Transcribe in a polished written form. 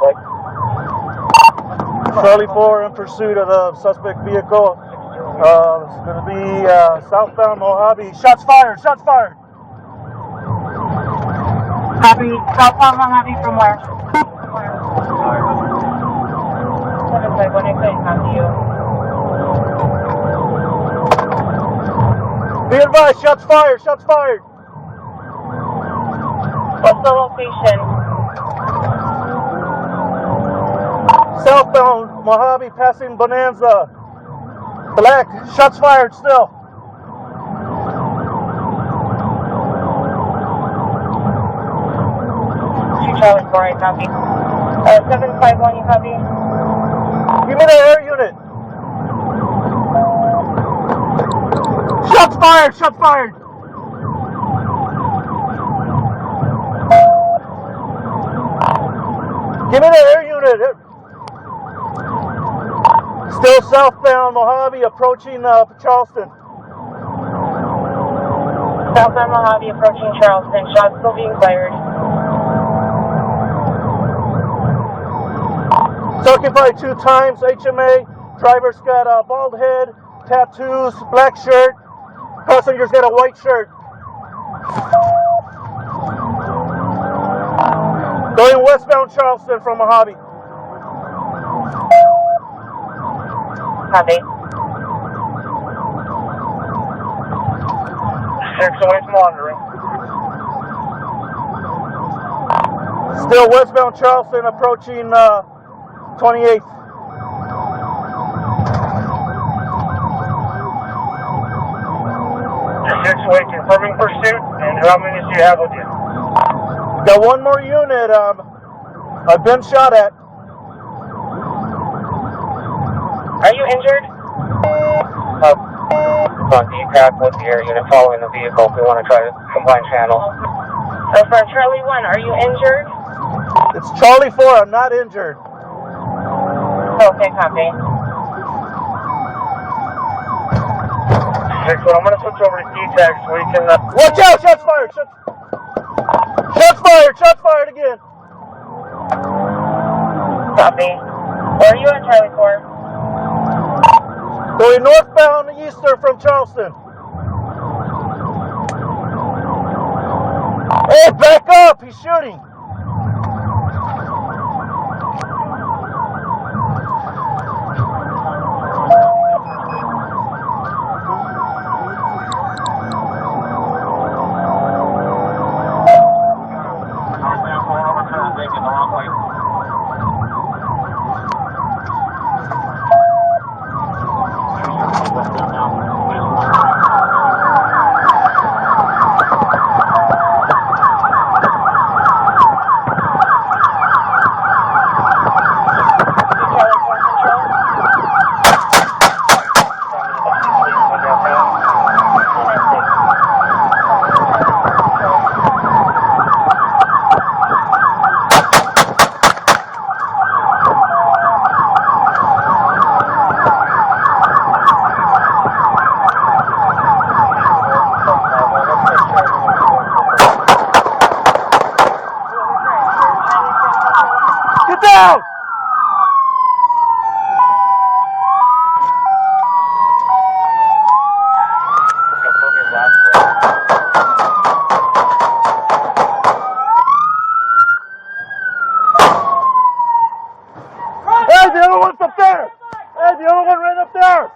Like. Charlie 4 in pursuit of the suspect vehicle. It's going to be southbound Mojave. Shots fired! Shots fired! Copy. Southbound Mojave from where? 751, copy you. Be advised, shots fired, shots fired. What's the location? Southbound Mojave passing Bonanza. Black, shots fired still. Charlie 4, I copy. 751, you copy? Give me the air unit. Shots fired, shots fired. Give me the air unit. Still southbound Mojave approaching Charleston. Southbound Mojave approaching Charleston. Shots still being fired. Occupied 2 times. HMA. Driver's got a bald head, tattoos, black shirt. Passenger's got a white shirt. Going westbound Charleston from Mojave. Copy. 608's monitoring. Still westbound Charleston approaching 28th. 608 confirming pursuit, and how many do you have with you? Got one more unit. I've been shot at. Are you injured? Contact with the air unit following the vehicle. We want to try to combine channels. So for Charlie 1, are you injured? It's Charlie 4. I'm not injured. Okay, copy. 6, I'm going to switch over to D-Tech so we can... Watch out! Shots fired! Shots fired! Shots fired again! Copy. Where are you at, Charlie 4? Going northbound eastern from Charleston. Hey, back up! He's shooting! Down! Hey, the other one's up there! Hey, the other one right up there!